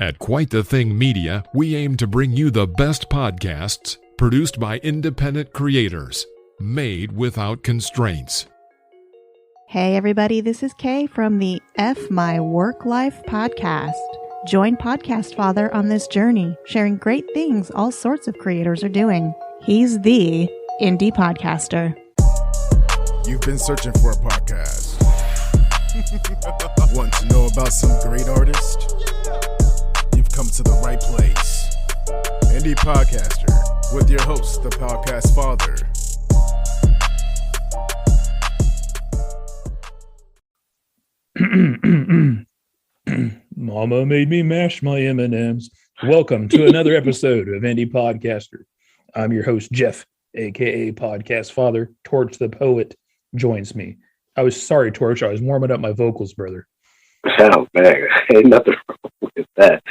At Quite the Thing Media, we aim to bring you the best podcasts produced by independent creators, made without constraints. Hey everybody, this is Kay from the F My Work Life podcast. Join Podcast Father on this journey, sharing great things all sorts of creators are doing. He's the indie podcaster. You've been searching for a podcast. Want to know about some great artists? You've come to the right place. Indie Podcaster with your host, the Podcast Father. Mama made me mash my M&Ms. Welcome to another episode of Indie Podcaster. I'm your host, Jeff, aka Podcast Father. Torch the Poet joins me. Sorry, Torch. I was warming up my vocals, brother. Oh, man. Ain't nothing wrong with that.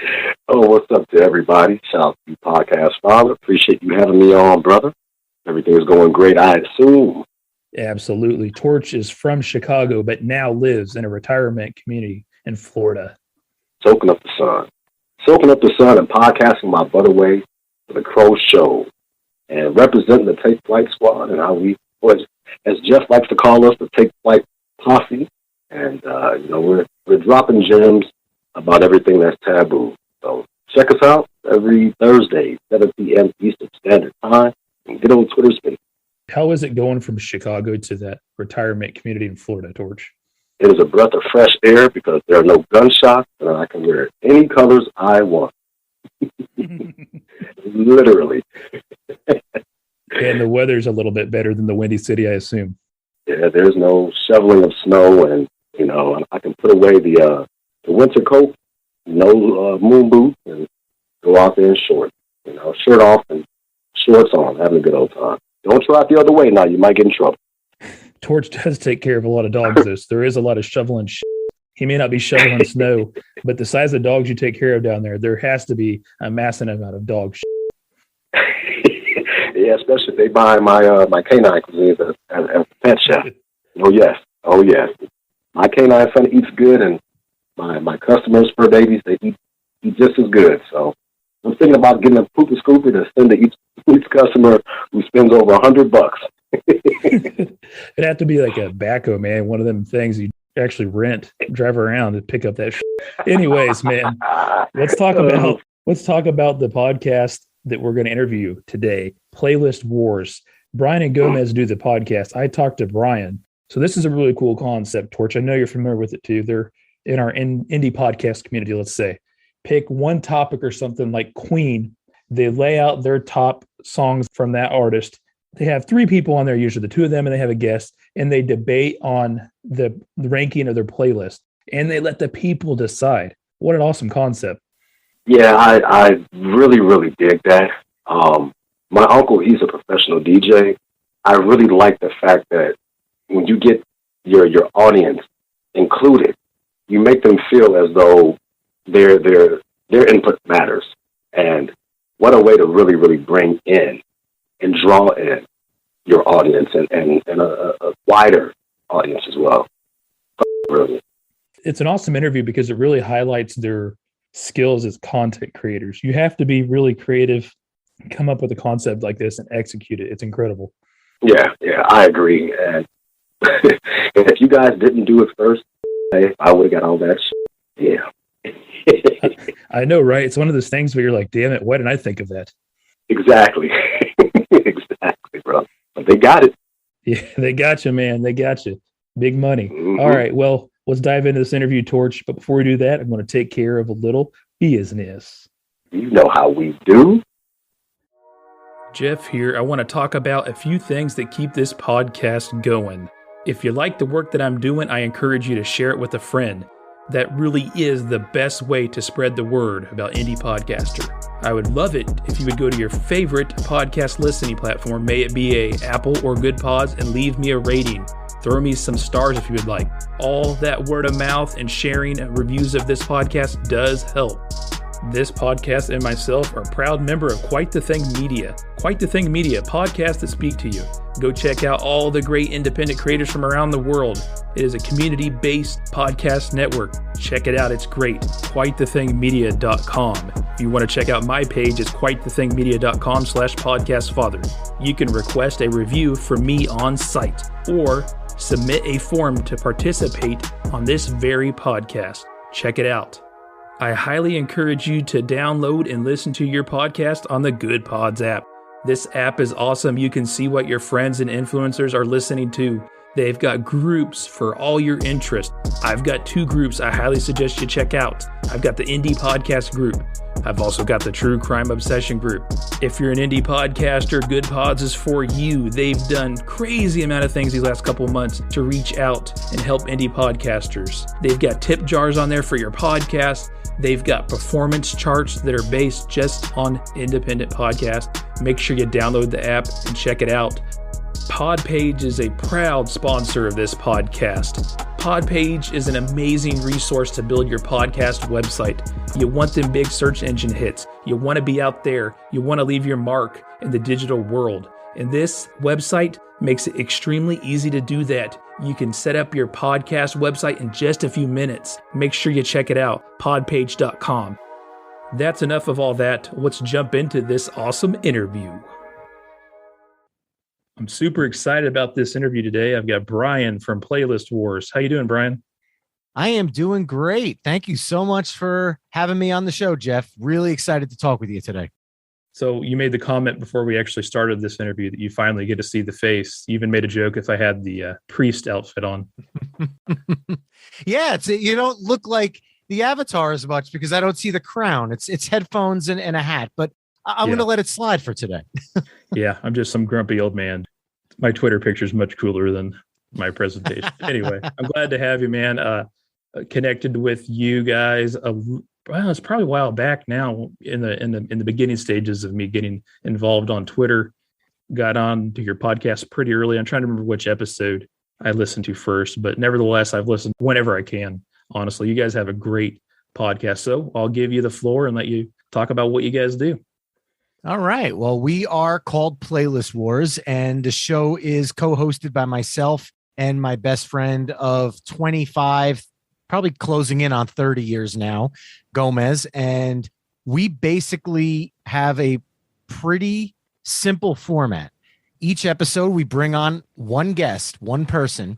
Oh, what's up to everybody? Shout out to you, Podcast Father. Appreciate you having me on, brother. Everything's going great, I assume. Absolutely. Torch is from Chicago, but now lives in a retirement community in Florida. Soaking up the sun. Soaking up the sun and podcasting my butt away for the Crow Show. And representing the Take Flight Squad and how we, as Jeff likes to call us, the Take Flight Posse. And, we're dropping gems about everything that's taboo. So check us out every Thursday, 7 p.m. Eastern Standard Time. And get on Twitter Space. How is it going from Chicago to that retirement community in Florida, Torch? It is a breath of fresh air because there are no gunshots and I can wear any colors I want. Literally. And the weather's a little bit better than the Windy City, I assume. Yeah, there's no shoveling of snow, and I can put away the winter coat, no moon boots, and go out there in shorts. Shirt off and shorts on, having a good old time. Don't try it the other way now; you might get in trouble. Torch does take care of a lot of dogs, though. So there is a lot of shoveling shit. He may not be shoveling snow, but the size of dogs you take care of down there has to be a massive amount of dog shit. Yeah, especially if they buy my canine cuisine at the pet shop. Oh yes. My canine son eats good, and my customers' fur babies, they eat just as good. So I'm thinking about getting a pooper scooper to send to each customer who spends over $100. It'd have to be like a backhoe, man. One of them things you actually drive around and pick up that shit. Anyways, man, let's talk about the podcast that we're going to interview today, Playlist Wars. Brian and Gomez do the podcast. I talked to Brian. So this is a really cool concept, Torch. I know you're familiar with it too. They're in our indie podcast community, let's say. Pick one topic or something like Queen. They lay out their top songs from that artist. They have three people on there, usually the two of them, and they have a guest, and they debate on the ranking of their playlist. And they let the people decide. What an awesome concept. Yeah, I really, really dig that. My uncle, he's a professional DJ. I really like the fact that when you get your audience included, you make them feel as though their input matters. And what a way to really, really bring in and draw in your audience and a wider audience as well. Brilliant. It's an awesome interview because it really highlights their skills as content creators. You have to be really creative, come up with a concept like this and execute it. It's incredible. Yeah, I agree. And if you guys didn't do it first, I would have got all that shit. Yeah. I know, right? It's one of those things where you're like, damn it, why didn't I think of that? Exactly. Exactly, bro. But they got it. Yeah, they got you, man. They got you. Big money. Mm-hmm. All right, well, let's dive into this interview, Torch. But before we do that, I'm going to take care of a little business. You know how we do. Jeff here. I want to talk about a few things that keep this podcast going. If you like the work that I'm doing, I encourage you to share it with a friend. That really is the best way to spread the word about Indie Podcaster. I would love it if you would go to your favorite podcast listening platform, may it be a Apple or Good Pods, and leave me a rating. Throw me some stars if you would like. All that word of mouth and sharing reviews of this podcast does help. This podcast and myself are a proud member of Quite the Thing Media. Quite the Thing Media, podcasts that speak to you. Go check out all the great independent creators from around the world. It is a community-based podcast network. Check it out. It's great. QuiteTheThingMedia.com. If you want to check out my page, it's QuiteTheThingMedia.com/podcastfather. You can request a review from me on site or submit a form to participate on this very podcast. Check it out. I highly encourage you to download and listen to your podcast on the Good Pods app. This app is awesome. You can see what your friends and influencers are listening to. They've got groups for all your interests. I've got 2 groups I highly suggest you check out. I've got the Indie Podcast group. I've also got the True Crime Obsession group. If you're an indie podcaster, Good Pods is for you. They've done crazy amount of things these last couple of months to reach out and help indie podcasters. They've got tip jars on there for your podcast. They've got performance charts that are based just on independent podcasts. Make sure you download the app and check it out. Podpage is a proud sponsor of this podcast. Podpage is an amazing resource to build your podcast website. You want them big search engine hits. You want to be out there. You want to leave your mark in the digital world. And this website makes it extremely easy to do that. You can set up your podcast website in just a few minutes. Make sure you check it out, podpage.com. That's enough of all that. Let's jump into this awesome interview. I'm super excited about this interview today. I've got Brian from Playlist Wars. How you doing, Brian? I am doing great. Thank you so much for having me on the show, Jeff. Really excited to talk with you today. So you made the comment before we actually started this interview that you finally get to see the face. You even made a joke if I had the priest outfit on. Yeah, you don't look like the avatar as much because I don't see the crown. It's headphones and a hat, but I'm going to let it slide for today. Yeah, I'm just some grumpy old man. My Twitter picture is much cooler than my presentation. Anyway, I'm glad to have you, man. Connected with you guys. It's probably a while back now in the beginning stages of me getting involved on Twitter. Got on to your podcast pretty early. I'm trying to remember which episode I listened to first, but nevertheless, I've listened whenever I can. Honestly, you guys have a great podcast. So I'll give you the floor and let you talk about what you guys do. All right. Well, we are called Playlist Wars, and the show is co-hosted by myself and my best friend of 25, probably closing in on 30 years now, Gomez. And we basically have a pretty simple format. Each episode, we bring on one guest, one person,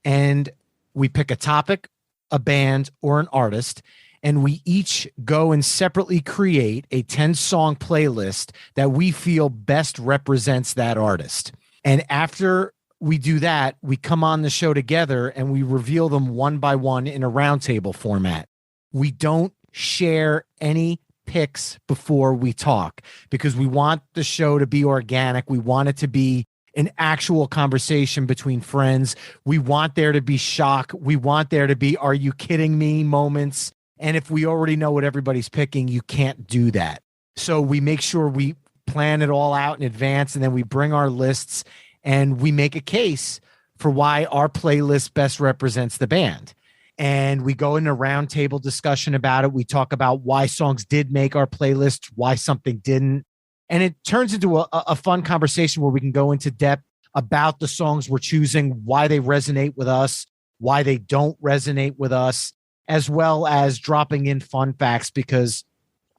and we pick a topic, a band, or an artist, and we each go and separately create a 10-song playlist that we feel best represents that artist. And after we do that, we come on the show together and we reveal them one by one in a roundtable format. We don't share any picks before we talk because we want the show to be organic. We want it to be an actual conversation between friends. We want there to be shock. We want there to be, are you kidding me moments? And if we already know what everybody's picking, you can't do that. So we make sure we plan it all out in advance, and then we bring our lists and we make a case for why our playlist best represents the band. And we go into a roundtable discussion about it. We talk about why songs did make our playlist, why something didn't. And it turns into a fun conversation where we can go into depth about the songs we're choosing, why they resonate with us, why they don't resonate with us, as well as dropping in fun facts, because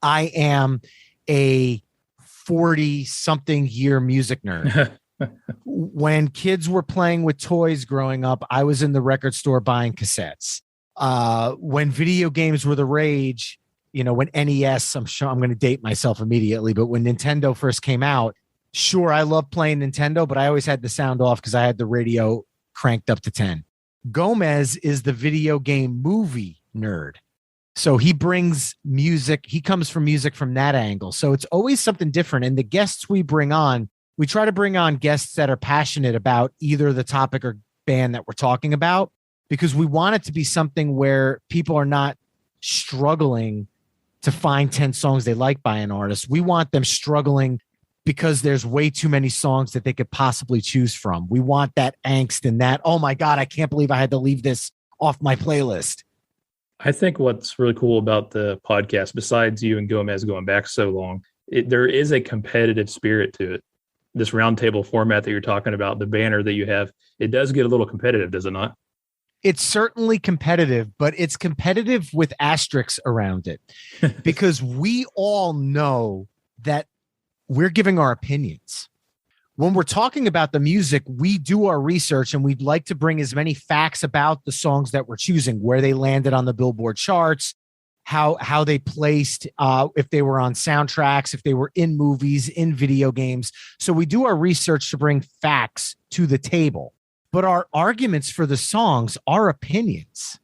I am a 40-something year music nerd. When kids were playing with toys growing up, I was in the record store buying cassettes. When video games were the rage, when NES, I'm sure I'm going to date myself immediately, but when Nintendo first came out, sure, I love playing Nintendo, but I always had the sound off because I had the radio cranked up to 10. Gomez is the video game movie nerd. So he brings music. He comes from music from that angle. So it's always something different. And the guests we bring on, we try to bring on guests that are passionate about either the topic or band that we're talking about, because we want it to be something where people are not struggling to find 10 songs they like by an artist. We want them struggling because there's way too many songs that they could possibly choose from. We want that angst and that, oh my God, I can't believe I had to leave this off my playlist. I think what's really cool about the podcast, besides you and Gomez going back so long, there is a competitive spirit to it. This roundtable format that you're talking about, the banner that you have, it does get a little competitive, does it not? It's certainly competitive, but it's competitive with asterisks around it because we all know that we're giving our opinions. When we're talking about the music, we do our research and we'd like to bring as many facts about the songs that we're choosing, where they landed on the Billboard charts, how they placed, if they were on soundtracks, if they were in movies, in video games. So we do our research to bring facts to the table. But our arguments for the songs are opinions.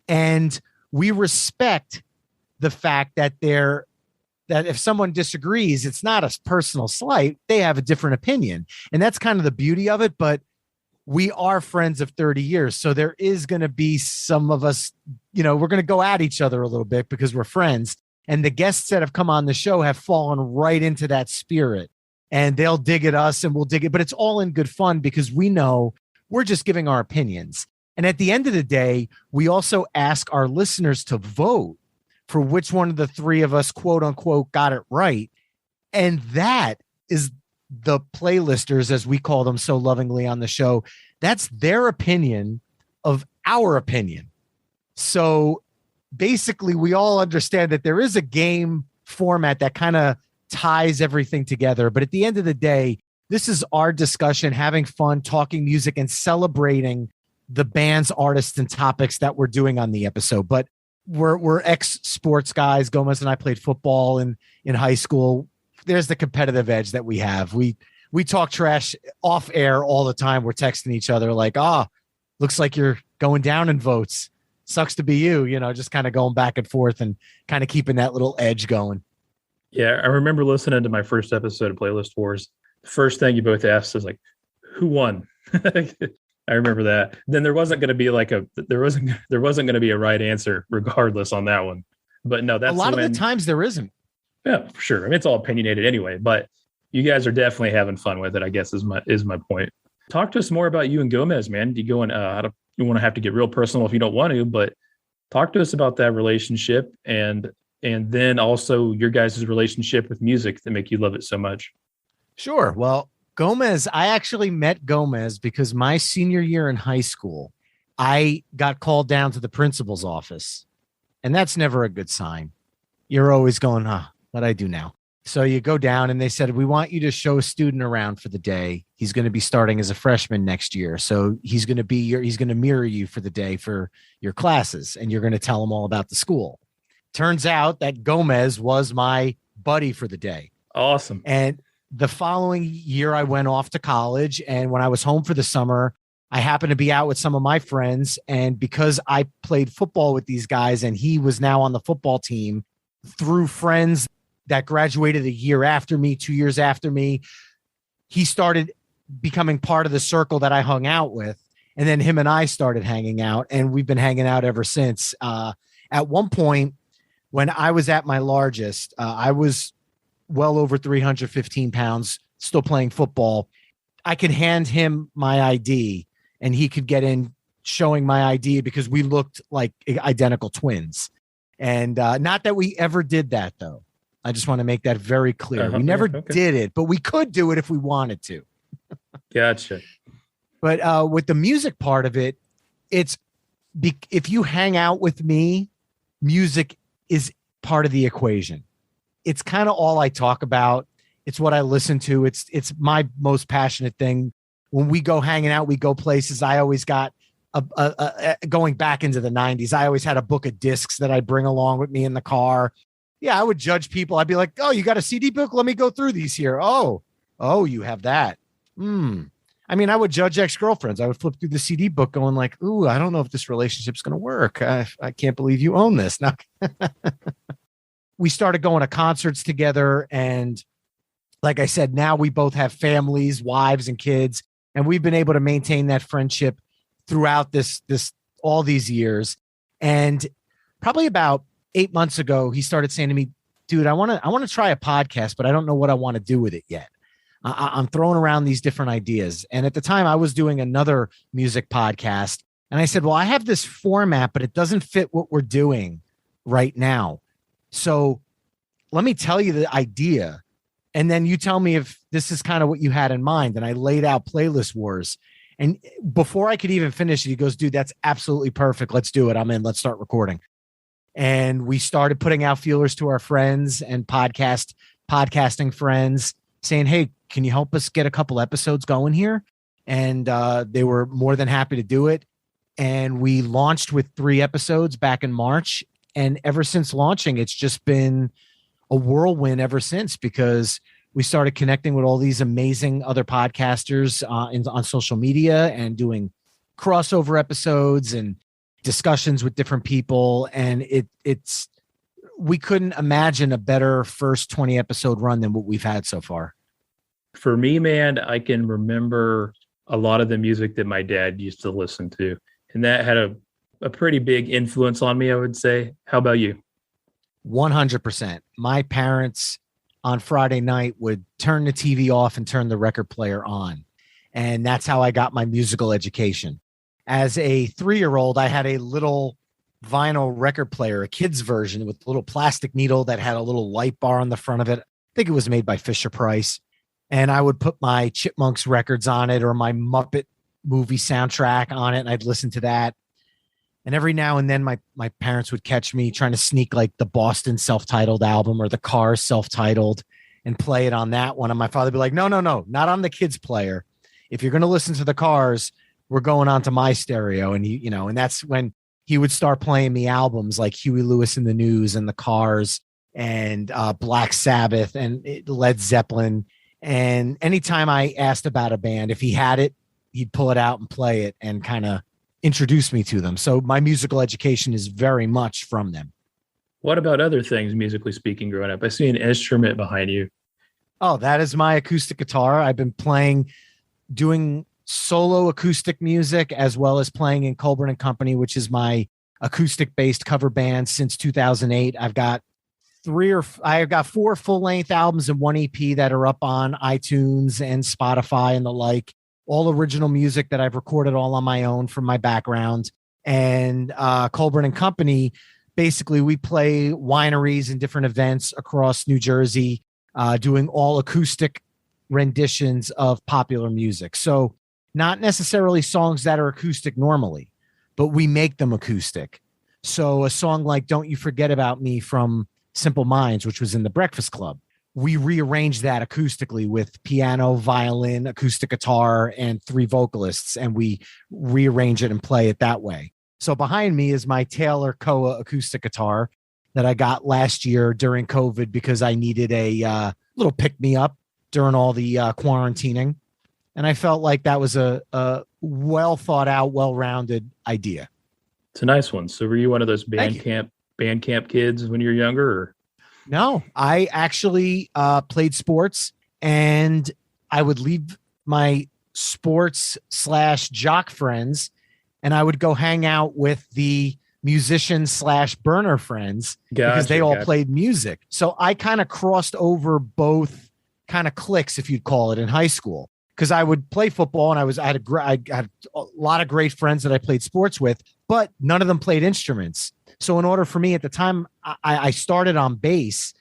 And we respect the fact that if someone disagrees, it's not a personal slight. They have a different opinion. And that's kind of the beauty of it. But we are friends of 30 years. So there is going to be some of us, we're going to go at each other a little bit because we're friends. And the guests that have come on the show have fallen right into that spirit. And they'll dig at us and we'll dig it. But it's all in good fun because we know we're just giving our opinions. And at the end of the day, we also ask our listeners to vote for which one of the three of us, quote unquote, got it right. And that is the playlisters, as we call them so lovingly on the show. That's their opinion of our opinion. So basically, we all understand that there is a game format that kind of ties everything together. But at the end of the day, this is our discussion, having fun, talking music, and celebrating the bands, artists, and topics that we're doing on the episode. But we're ex-sports guys. Gomez and I played football in high school. There's the competitive edge that we have. We talk trash off air all the time. We're texting each other like, looks like you're going down in votes. Sucks to be you, just kind of going back and forth and kind of keeping that little edge going. Yeah, I remember listening to my first episode of Playlist Wars. The first thing you both asked is like, who won? I remember that. Then there wasn't going to be there wasn't going to be a right answer regardless on that one. But no, that's a lot of the times there isn't. Yeah, for sure. I mean, it's all opinionated anyway, but you guys are definitely having fun with it, I guess is my point. Talk to us more about you and Gomez, man. You want to have to get real personal if you don't want to, but talk to us about that relationship and then also your guys' relationship with music that make you love it so much. Sure. Well, Gomez, I actually met Gomez because my senior year in high school, I got called down to the principal's office, and that's never a good sign. You're always going, what I do now? So you go down and they said, we want you to show a student around for the day. He's going to be starting as a freshman next year. So he's going to mirror you for the day for your classes, and you're going to tell him all about the school. Turns out that Gomez was my buddy for the day. Awesome. And the following year, I went off to college. And when I was home for the summer, I happened to be out with some of my friends. And because I played football with these guys and he was now on the football team, through friends that graduated a year after me, 2 years after me, he started becoming part of the circle that I hung out with. And then him and I started hanging out, and we've been hanging out ever since. At one point, when I was at my largest, I was well over 315 pounds, still playing football. I could hand him my ID and he could get in showing my ID because we looked like identical twins. And not that we ever did that, though. I just want to make that very clear. We never did it, but we could do it if we wanted to. Gotcha. But with the music part of it, if you hang out with me, music is part of the equation. It's kind of all I talk about. It's what I listen to. It's my most passionate thing. When we go hanging out, we go places. I always got going back into the 90s. I always had a book of discs that I bring along with me in the car. Yeah, I would judge people. I'd be like, "Oh, you got a CD book? Let me go through these here. Oh, you have that." I mean, I would judge ex-girlfriends. I would flip through the CD book going like, "Ooh, I don't know if this relationship's going to work. I can't believe you own this." Now, we started going to concerts together. And like I said, now we both have families, wives and kids. And we've been able to maintain that friendship throughout all these years. And probably about 8 months ago, he started saying to me, "Dude, I want to try a podcast, but I don't know what I want to do with it yet. I'm throwing around these different ideas." And at the time I was doing another music podcast, And I said, well, I have this format, but it doesn't fit what we're doing right now. So let me tell you the idea. And then you tell me if this is kind of what you had in mind. And I laid out Playlist Wars. And before I could even finish it, he goes, dude, that's absolutely perfect. Let's do it. I'm in. Let's start recording. And we started putting out feelers to our friends and podcasting friends saying, hey, can you help us get a couple episodes going here? And they were more than happy to do it. And we launched with 3 episodes back in March. And ever since launching, it's just been a whirlwind ever since, because we started connecting with all these amazing other podcasters on social media and doing crossover episodes and discussions with different people. And we couldn't imagine a better first 20 episode run than what we've had so far. For me, man, I can remember a lot of the music that my dad used to listen to, and that had a pretty big influence on me, I would say. How about you? 100%. My parents on Friday night would turn the TV off and turn the record player on. And that's how I got my musical education. As a 3-year-old, I had a little vinyl record player, a kid's version with a little plastic needle that had a little light bar on the front of it. I think it was made by Fisher-Price. And I would put my Chipmunks records on it or my Muppet movie soundtrack on it, and I'd listen to that. And every now and then my parents would catch me trying to sneak like the Boston self-titled album or the Cars self-titled and play it on that one. And my father would be like, no, not on the kids player. If you're going to listen to the Cars, we're going on to my stereo. And and that's when he would start playing me albums like Huey Lewis and the News and the Cars and Black Sabbath and Led Zeppelin. And anytime I asked about a band, if he had it, he'd pull it out and play it and kind of introduce me to them. So my musical education is very much from them. What about other things, musically speaking, growing up? I see an instrument behind you. Oh, that is my acoustic guitar. I've been doing solo acoustic music as well as playing in Colburn and Company, which is my acoustic-based cover band since 2008. I've got 4 full-length albums and 1 EP that are up on iTunes and Spotify and the like. All original music that I've recorded all on my own from my background. And Colburn and Company, basically we play wineries and different events across New Jersey, doing all acoustic renditions of popular music. So not necessarily songs that are acoustic normally, but we make them acoustic. So a song like Don't You Forget About Me from Simple Minds, which was in the Breakfast Club, we rearranged that acoustically with piano, violin, acoustic guitar, and 3 vocalists, and we rearrange it and play it that way. So behind me is my Taylor Koa acoustic guitar that I got last year during COVID because I needed a little pick-me-up during all the quarantining. And I felt like that was a well-thought-out, well-rounded idea. It's a nice one. So were you one of those band camp kids when you were younger? Or? No, I actually played sports, and I would leave my sports/jock friends, and I would go hang out with the musicians/burner friends because they all played music. So I kind of crossed over both kind of cliques, if you'd call it, in high school, because I would play football and I had a lot of great friends that I played sports with, but none of them played instruments. So in order for me at the time, I started on bass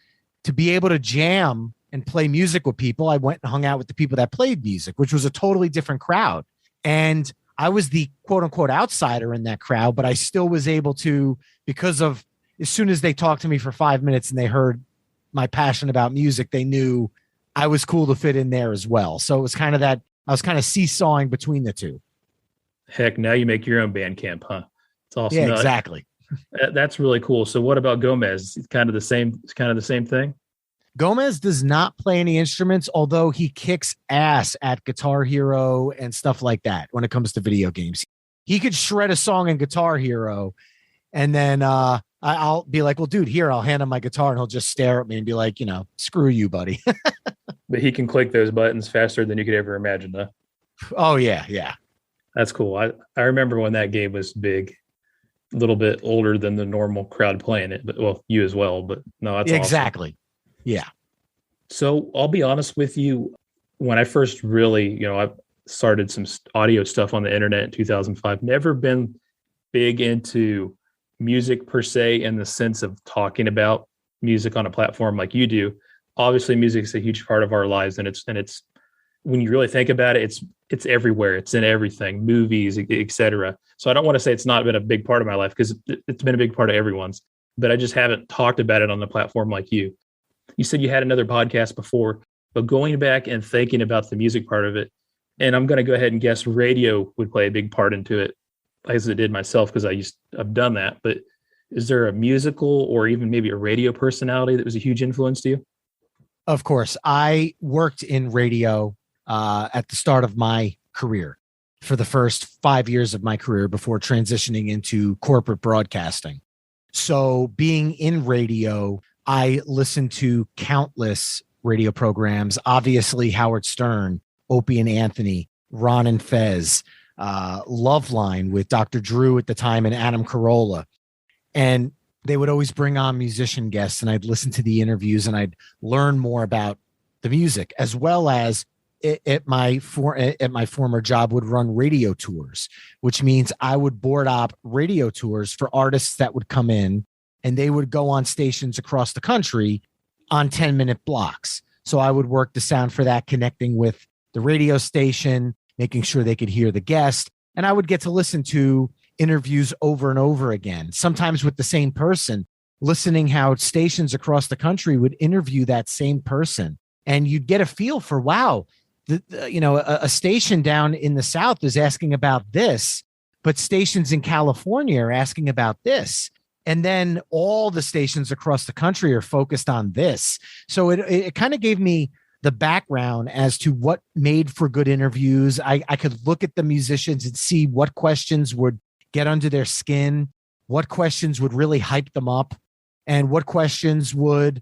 to be able to jam and play music with people. I went and hung out with the people that played music, which was a totally different crowd. And I was the quote unquote outsider in that crowd, but I still was able to, because of as soon as they talked to me for 5 minutes and they heard my passion about music, they knew I was cool to fit in there as well. So it was kind of that, I was kind of seesawing between the two. Heck, now you make your own band camp, huh? It's awesome. Yeah, exactly. That's really cool. So what about Gomez? It's kind of the same thing. Gomez does not play any instruments, although he kicks ass at Guitar Hero and stuff like that when it comes to video games. He could shred a song in Guitar Hero, and then I'll be like, well, dude, here, I'll hand him my guitar, and he'll just stare at me and be like, screw you, buddy. But he can click those buttons faster than you could ever imagine, though. Oh, yeah. That's cool. I remember when that game was big. A little bit older than the normal crowd playing it, but well, you as well, but no, that's exactly. Awesome. Yeah. So I'll be honest with you. When I first really, I started some audio stuff on the internet in 2005, never been big into music per se, in the sense of talking about music on a platform like you do. Obviously, music is a huge part of our lives, and it's when you really think about it, it's everywhere. It's in everything, movies, etc. So I don't want to say it's not been a big part of my life, because it's been a big part of everyone's, but I just haven't talked about it on the platform like you. You said you had another podcast before, but going back and thinking about the music part of it, and I'm going to go ahead and guess radio would play a big part into it, as it did myself, because I've done that. But is there a musical or even maybe a radio personality that was a huge influence to you? Of course. I worked in radio at the start of my career for the first 5 years of my career before transitioning into corporate broadcasting. So being in radio, I listened to countless radio programs, obviously Howard Stern, Opie and Anthony, Ron and Fez, Loveline with Dr. Drew at the time and Adam Carolla. And they would always bring on musician guests, and I'd listen to the interviews and I'd learn more about the music, as well as at my former job would run radio tours, which means I would board op radio tours for artists that would come in, and they would go on stations across the country on 10-minute blocks. So I would work the sound for that, connecting with the radio station, making sure they could hear the guest. And I would get to listen to interviews over and over again, sometimes with the same person, listening how stations across the country would interview that same person. And you'd get a feel for, wow, a station down in the South is asking about this, but stations in California are asking about this. And then all the stations across the country are focused on this. So it kind of gave me the background as to what made for good interviews. I could look at the musicians and see what questions would get under their skin, what questions would really hype them up, and what questions would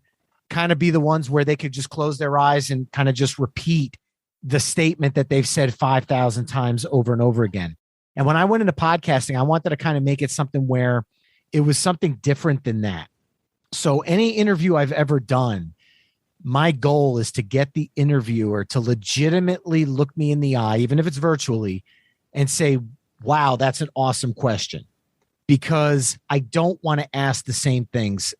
kind of be the ones where they could just close their eyes and kind of just repeat the statement that they've said 5,000 times over and over again. And when I went into podcasting, I wanted to kind of make it something where it was something different than that. So any interview I've ever done, my goal is to get the interviewer to legitimately look me in the eye, even if it's virtually, and say, wow, that's an awesome question. Because I don't want to ask the same things.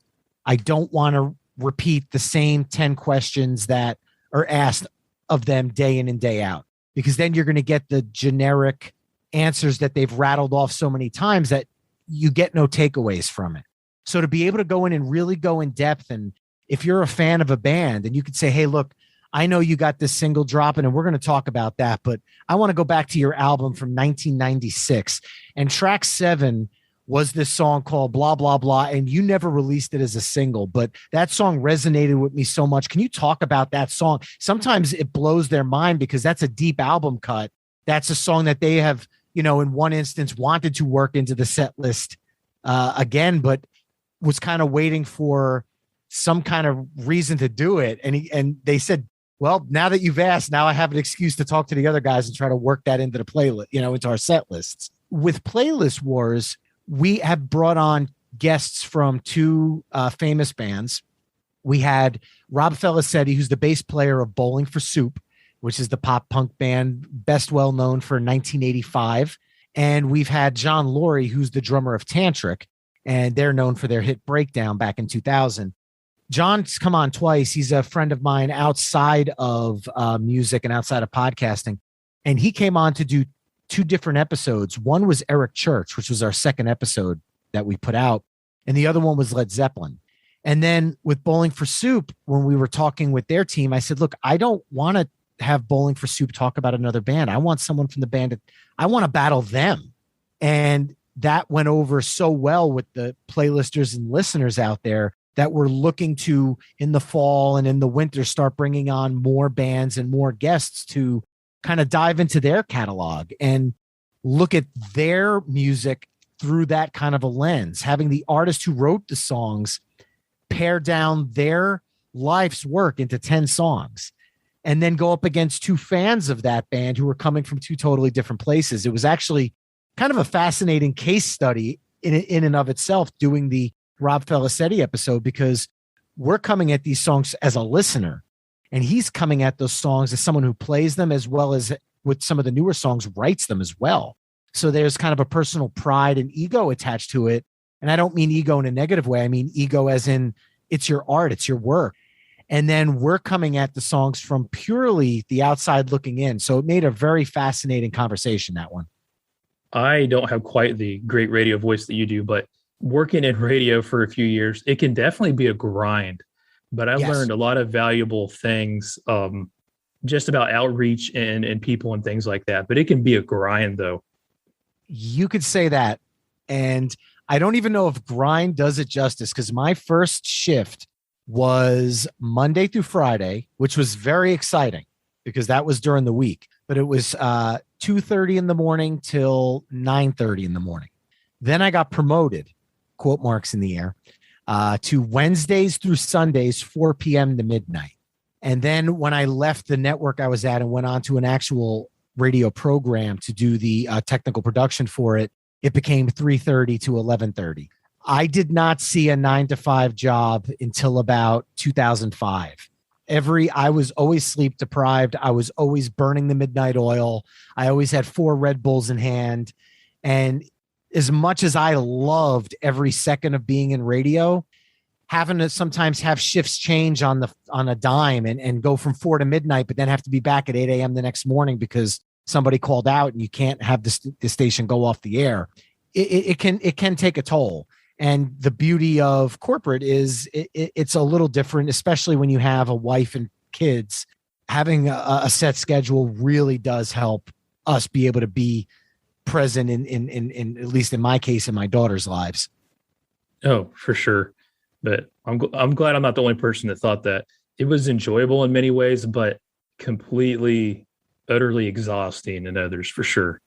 I don't want to repeat the same 10 questions that are asked of them day in and day out, because then you're going to get the generic answers that they've rattled off so many times that you get no takeaways from it. So to be able to go in and really go in depth, and if you're a fan of a band and you could say, hey, look, I know you got this single dropping and we're going to talk about that, but I want to go back to your album from 1996, and track 7 was this song called blah, blah, blah. And you never released it as a single, but that song resonated with me so much. Can you talk about that song? Sometimes it blows their mind because that's a deep album cut. That's a song that they have, in one instance wanted to work into the set list again, but was kind of waiting for some kind of reason to do it. And they said, well, now that you've asked, now I have an excuse to talk to the other guys and try to work that into the playlist, into our set lists. With Playlist Wars, we have brought on guests from 2 famous bands. We had Rob Felicetti, who's the bass player of Bowling for Soup, which is the pop punk band best well known for 1985. And we've had John Laurie, who's the drummer of Tantric, and they're known for their hit Breakdown back in 2000. John's come on twice. He's a friend of mine outside of music and outside of podcasting. And he came on to do 2 different episodes. One was Eric Church, which was our second episode that we put out. And the other one was Led Zeppelin. And then with Bowling for Soup, when we were talking with their team, I said, look, I don't want to have Bowling for Soup talk about another band. I want someone from the band. I want to battle them. And that went over so well with the playlisters and listeners out there that we're looking to, in the fall and in the winter, start bringing on more bands and more guests to kind of dive into their catalog and look at their music through that kind of a lens, having the artist who wrote the songs pare down their life's work into 10 songs and then go up against 2 fans of that band who were coming from 2 totally different places. It was actually kind of a fascinating case study in and of itself, doing the Rob Felicetti episode, because we're coming at these songs as a listener, and he's coming at those songs as someone who plays them, as well as with some of the newer songs, writes them as well. So there's kind of a personal pride and ego attached to it. And I don't mean ego in a negative way. I mean ego as in it's your art, it's your work. And then we're coming at the songs from purely the outside looking in. So it made a very fascinating conversation, that one. I don't have quite the great radio voice that you do, but working in radio for a few years, it can definitely be a grind. But I learned a lot of valuable things just about outreach and people and things like that. But it can be a grind, though. You could say that. And I don't even know if grind does it justice, because my first shift was Monday through Friday, which was very exciting because that was during the week. But it was 2:30 in the morning till 9:30 in the morning. Then I got promoted, quote marks in the air, to Wednesdays through Sundays, 4 p.m. to midnight. And then when I left the network I was at and went on to an actual radio program to do the technical production for it, it became 3:30 to 11:30. I did not see a 9-to-5 job until about 2005. I was always sleep deprived. I was always burning the midnight oil. I always had 4 Red Bulls in hand. And as much as I loved every second of being in radio, having to sometimes have shifts change on a dime and go from 4 to midnight, but then have to be back at 8 a.m. the next morning because somebody called out and you can't have the station go off the air. It can take a toll. And the beauty of corporate is it's a little different, especially when you have a wife and kids. Having a set schedule really does help us be able to be present in at least in my case, in my daughter's lives. Oh, for sure. But I'm glad I'm not the only person that thought that. It was enjoyable in many ways, but completely, utterly exhausting in others, for sure.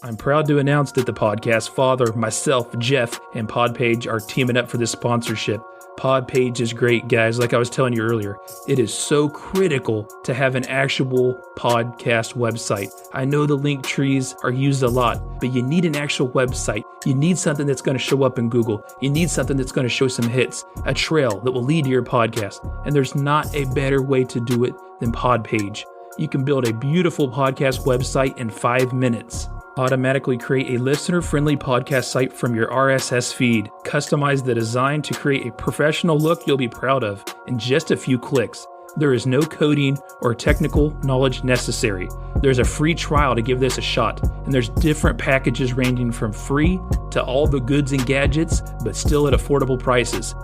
I'm proud to announce that the podcast father, myself, Jeff, and Podpage are teaming up for this sponsorship. Podpage is great, guys. Like I was telling you earlier, it is so critical to have an actual podcast website. I know the link trees are used a lot, but you need an actual website. You need something that's going to show up in Google. You need something that's going to show some hits, a trail that will lead to your podcast. And there's not a better way to do it than Podpage. You can build a beautiful podcast website in 5 minutes. Automatically create a listener-friendly podcast site from your RSS feed. Customize the design to create a professional look you'll be proud of in just a few clicks. There is no coding or technical knowledge necessary. There's a free trial to give this a shot, and there's different packages ranging from free to all the goods and gadgets, but still at affordable prices.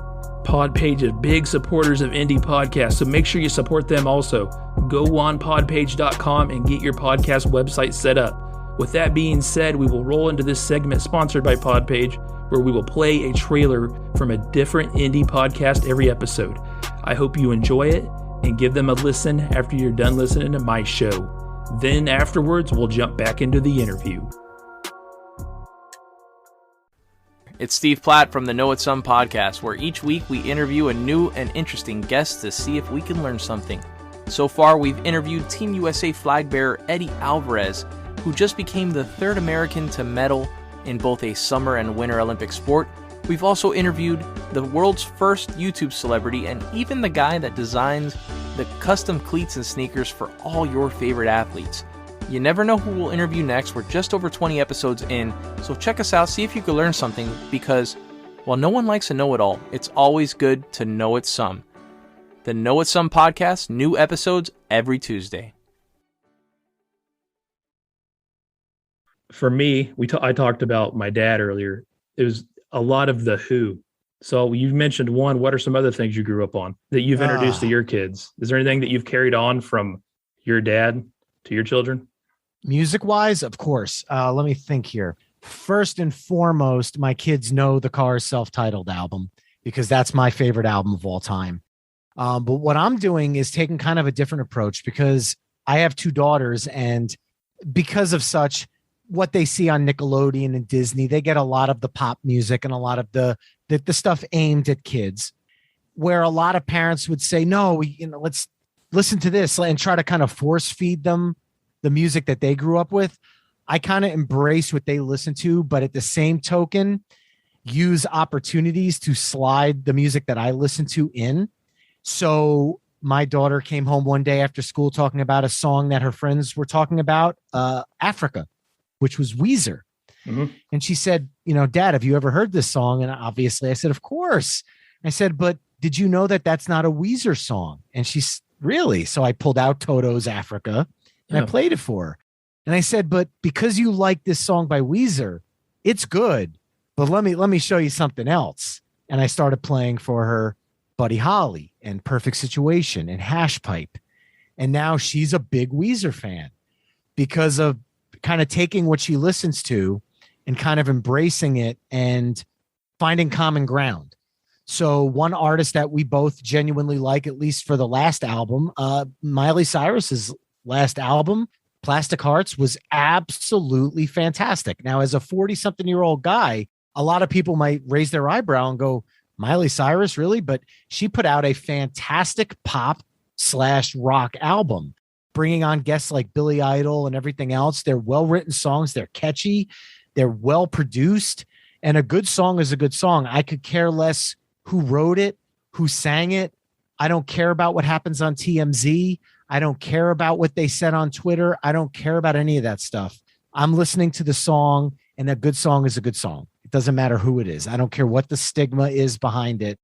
Podpage is big supporters of indie podcasts, so make sure you support them also. Go on podpage.com and get your podcast website set up. With that being said, we will roll into this segment sponsored by Podpage, where we will play a trailer from a different indie podcast every episode. I hope you enjoy it and give them a listen after you're done listening to my show. Then afterwards, we'll jump back into the interview. It's Steve Platt from the Know It Some podcast, where each week we interview a new and interesting guest to see if we can learn something. So far, we've interviewed Team USA flag bearer Eddie Alvarez, who just became the 3rd American to medal in both a summer and winter Olympic sport. We've also interviewed the world's first YouTube celebrity and even the guy that designs the custom cleats and sneakers for all your favorite athletes. You never know who we'll interview next. We're just over 20 episodes in, so check us out, see if you can learn something, because while no one likes a know-it-all, it's always good to know it some. The Know It Some podcast, new episodes every Tuesday. For me, I talked about my dad earlier. It was a lot of the Who. So you've mentioned one. What are some other things you grew up on that you've introduced to your kids? Is there anything that you've carried on from your dad to your children? Music-wise, of course. Let me think here. First and foremost, my kids know the Cars self-titled album because that's my favorite album of all time. But what I'm doing is taking kind of a different approach because I have 2 daughters, and because of such, what they see on Nickelodeon and Disney, they get a lot of the pop music and a lot of the stuff aimed at kids, where a lot of parents would say, no, let's listen to this and try to kind of force feed them the music that they grew up with. I kind of embrace what they listen to, but at the same token, use opportunities to slide the music that I listen to in. So my daughter came home one day after school talking about a song that her friends were talking about, Africa, which was Weezer. And she said, Dad, have you ever heard this song? And obviously I said, of course. I said, but did you know that that's not a Weezer song? And she's really? So I pulled out Toto's Africa and I played it for her. And I said, but because you like this song by Weezer, it's good, but let me show you something else. And I started playing for her Buddy Holly and Perfect Situation and Hash Pipe. And now she's a big Weezer fan because of kind of taking what she listens to and kind of embracing it and finding common ground. So one artist that we both genuinely like, at least for the last album, Miley Cyrus's last album, Plastic Hearts, was absolutely fantastic. Now, as a 40-something-year-old guy, a lot of people might raise their eyebrow and go, Miley Cyrus, really? But she put out a fantastic pop/rock album, bringing on guests like Billy Idol and everything else. They're well-written songs. They're catchy. They're well-produced. And a good song is a good song. I could care less who wrote it, who sang it. I don't care about what happens on TMZ. I don't care about what they said on Twitter. I don't care about any of that stuff. I'm listening to the song, and a good song is a good song. It doesn't matter who it is. I don't care what the stigma is behind it.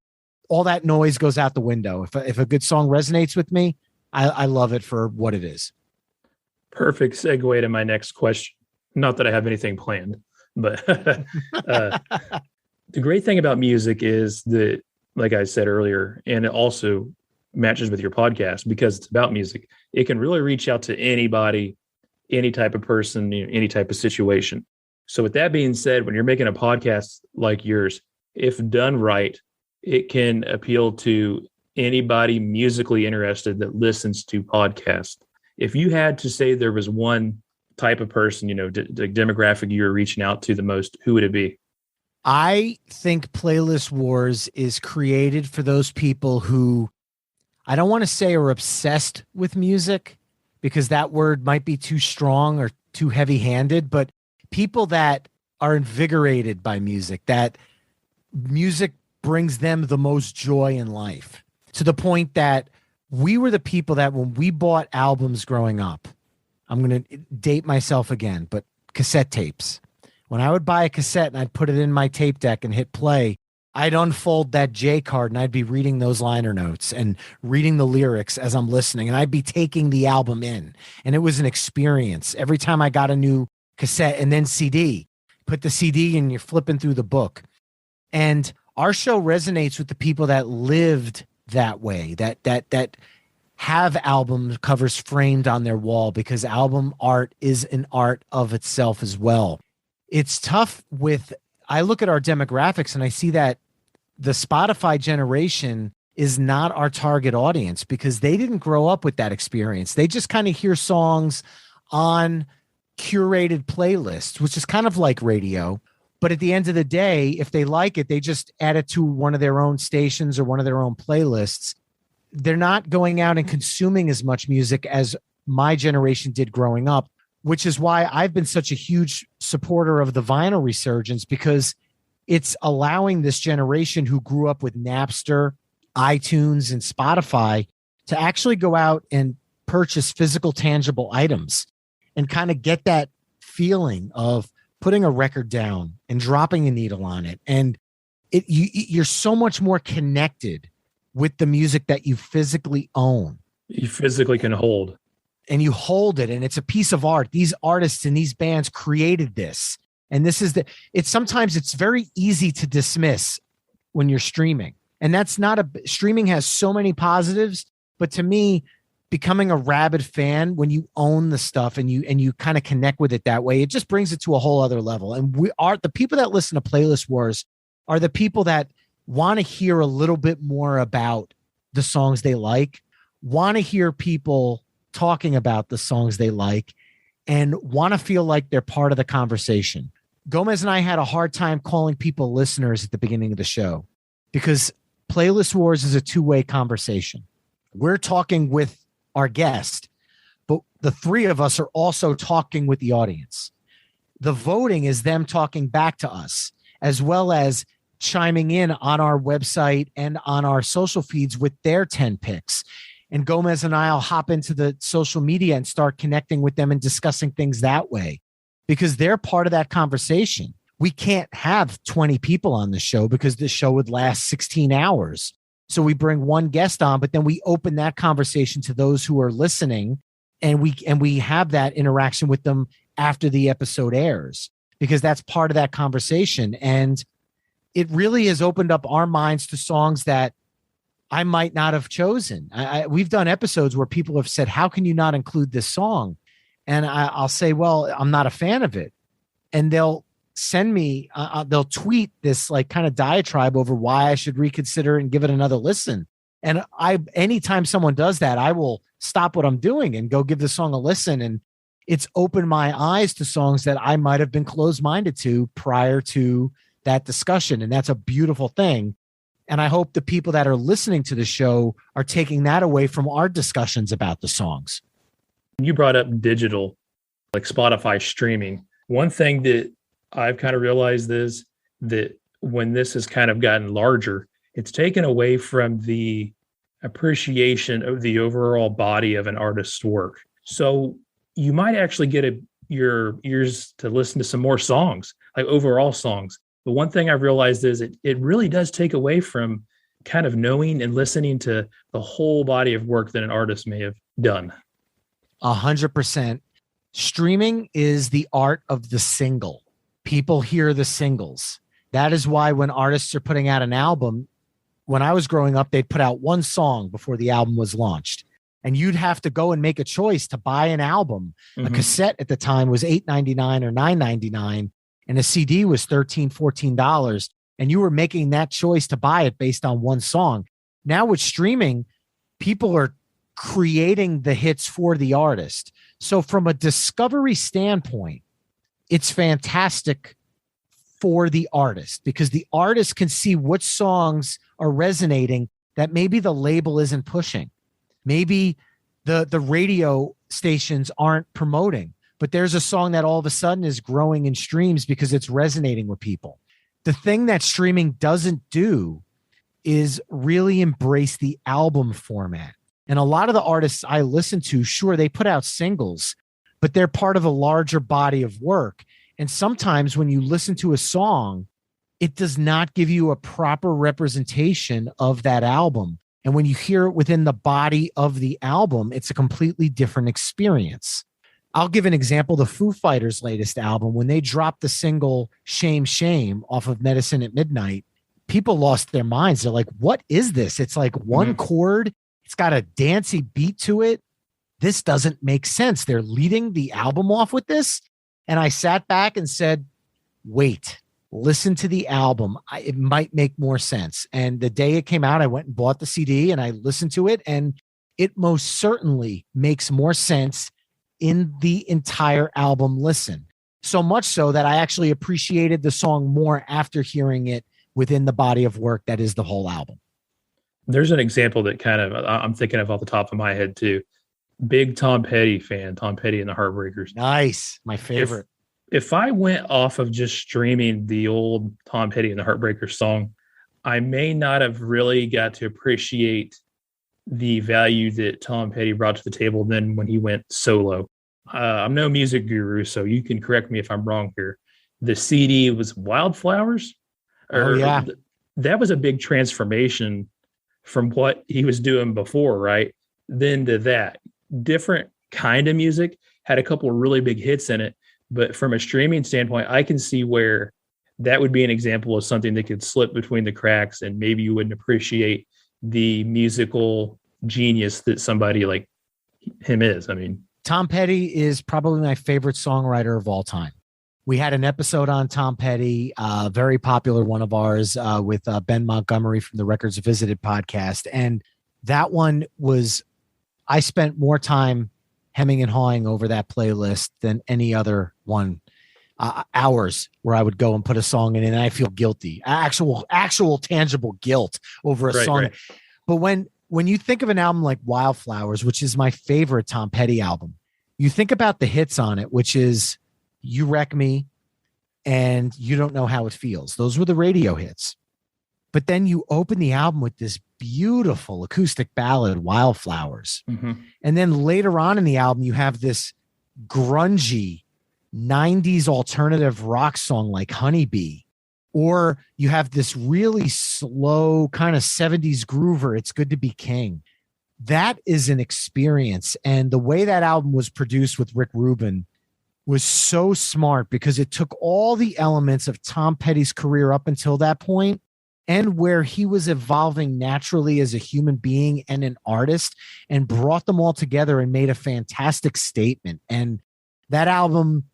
All that noise goes out the window. If a good song resonates with me, I love it for what it is. Perfect segue to my next question. Not that I have anything planned, but the great thing about music is that, like I said earlier, and it also matches with your podcast because it's about music, it can really reach out to anybody, any type of person, any type of situation. So with that being said, when you're making a podcast like yours, if done right, it can appeal to anybody musically interested that listens to podcasts. If you had to say there was one type of person, the demographic you were reaching out to the most, who would it be? I think Playlist Wars is created for those people who, I don't want to say are obsessed with music, because that word might be too strong or too heavy-handed, but people that are invigorated by music, that music brings them the most joy in life, to the point that we were the people that when we bought albums growing up, I'm going to date myself again, but cassette tapes. When I would buy a cassette and I'd put it in my tape deck and hit play, I'd unfold that J card and I'd be reading those liner notes and reading the lyrics as I'm listening, and I'd be taking the album in. And it was an experience. Every time I got a new cassette and then CD, put the CD and you're flipping through the book. And our show resonates with the people that lived that way, that have album covers framed on their wall, because album art is an art of itself as well. It's tough I look at our demographics and I see that the Spotify generation is not our target audience because they didn't grow up with that experience. They just kind of hear songs on curated playlists, which is kind of like radio. But at the end of the day, if they like it, they just add it to one of their own stations or one of their own playlists. They're not going out and consuming as much music as my generation did growing up, which is why I've been such a huge supporter of the vinyl resurgence, because it's allowing this generation who grew up with Napster, iTunes, and Spotify to actually go out and purchase physical, tangible items and kind of get that feeling of putting a record down and dropping a needle on it. And you're so much more connected with the music that you physically own. You physically can hold. And you hold it, and it's a piece of art. These artists and these bands created this. And this is sometimes it's very easy to dismiss when you're streaming. And streaming has so many positives, but to me, becoming a rabid fan, when you own the stuff and you kind of connect with it that way, it just brings it to a whole other level. And the people that listen to Playlist Wars are the people that want to hear a little bit more about the songs they like, want to hear people talking about the songs they like, and want to feel like they're part of the conversation. Gomez and I had a hard time calling people listeners at the beginning of the show because Playlist Wars is a two-way conversation. We're talking with our guest, but the three of us are also talking with the audience. The voting is them talking back to us, as well as chiming in on our website and on our social feeds with their 10 picks. And Gomez and I'll hop into the social media and start connecting with them and discussing things that way. because they're part of that conversation. We can't have 20 people on the show because the show would last 16 hours. So we bring one guest on, but then we open that conversation to those who are listening, and we have that interaction with them after the episode airs, because that's part of that conversation. And it really has opened up our minds to songs that I might not have chosen. We've done episodes where people have said, how can you not include this song? And I'll say, well, I'm not a fan of it. And they'll send me, they'll tweet this like kind of diatribe over why I should reconsider and give it another listen. And anytime someone does that, I will stop what I'm doing and go give the song a listen. And it's opened my eyes to songs that I might have been closed-minded to prior to that discussion. And that's a beautiful thing. And I hope the people that are listening to the show are taking that away from our discussions about the songs. You brought up digital, like Spotify streaming. One thing that I've kind of realized is that when this has kind of gotten larger, it's taken away from the appreciation of the overall body of an artist's work. So you might actually get your ears to listen to some more songs, like overall songs. But one thing I've realized is it really does take away from kind of knowing and listening to the whole body of work that an artist may have done. 100%. Streaming is the art of the single. People hear the singles. That is why when artists are putting out an album, when I was growing up, they'd put out one song before the album was launched. And you'd have to go and make a choice to buy an album. Mm-hmm. A cassette at the time was $8.99 or $9.99. And a CD was $13, $14. And you were making that choice to buy it based on one song. Now with streaming, people are creating the hits for the artist. So from a discovery standpoint, it's fantastic for the artist, because the artist can see which songs are resonating that maybe the label isn't pushing. Maybe the radio stations aren't promoting, but there's a song that all of a sudden is growing in streams because it's resonating with people. The thing that streaming doesn't do is really embrace the album format. And a lot of the artists I listen to, sure, they put out singles, but they're part of a larger body of work. And sometimes when you listen to a song, it does not give you a proper representation of that album. And when you hear it within the body of the album, it's a completely different experience. I'll give an example. The Foo Fighters' latest album, when they dropped the single Shame, Shame off of Medicine at Midnight, people lost their minds. They're like, what is this? It's like one chord. It's got a dancey beat to it. This doesn't make sense. They're leading the album off with this. And I sat back and said, wait, listen to the album. It might make more sense. And the day it came out, I went and bought the CD and I listened to it. And it most certainly makes more sense in the entire album listen. So much so that I actually appreciated the song more after hearing it within the body of work that is the whole album. There's an example that kind of I'm thinking of off the top of my head too. Big Tom Petty fan, Tom Petty and the Heartbreakers. Nice. My favorite. If I went off of just streaming the old Tom Petty and the Heartbreakers song, I may not have really got to appreciate the value that Tom Petty brought to the table then when he went solo. I'm no music guru, so you can correct me if I'm wrong here. The CD was Wildflowers? Yeah. That was a big transformation from what he was doing before, right? Then to that. Different kind of music, had a couple of really big hits in it. But from a streaming standpoint, I can see where that would be an example of something that could slip between the cracks and maybe you wouldn't appreciate the musical genius that somebody like him is. I mean, Tom Petty is probably my favorite songwriter of all time. We had an episode on Tom Petty, a very popular one of ours with Ben Montgomery from the Records Visited podcast. And that one was, I spent more time hemming and hawing over that playlist than any other one. Hours where I would go and put a song in and I feel guilty, actual tangible guilt over a song. Right. But when you think of an album like Wildflowers, which is my favorite Tom Petty album, you think about the hits on it, which is You Wreck Me and You Don't Know How It Feels. Those were the radio hits. But then you open the album with this beautiful acoustic ballad, Wildflowers. Mm-hmm. And then later on in the album, you have this grungy 90s alternative rock song like Honeybee, or you have this really slow kind of 70s groover, It's Good to Be King. That is an experience. And the way that album was produced with Rick Rubin was so smart, because it took all the elements of Tom Petty's career up until that point, and where he was evolving naturally as a human being and an artist, and brought them all together and made a fantastic statement. And that album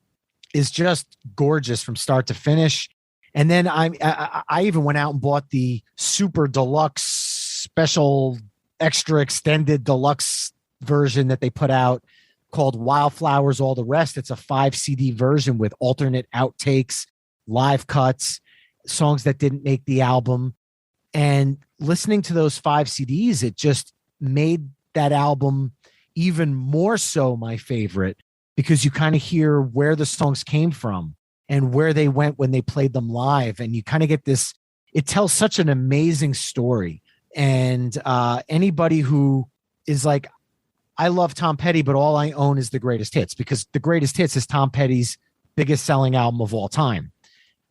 is just gorgeous from start to finish. And then I even went out and bought the super deluxe special extra extended deluxe version that they put out called Wildflowers, All the Rest. It's a 5 CD version with alternate outtakes, live cuts, songs that didn't make the album. And listening to those 5 CDs, it just made that album even more so my favorite, because you kind of hear where the songs came from and where they went when they played them live. And you kind of get this, it tells such an amazing story. And anybody who is like, I love Tom Petty, but all I own is the greatest hits, because the greatest hits is Tom Petty's biggest selling album of all time.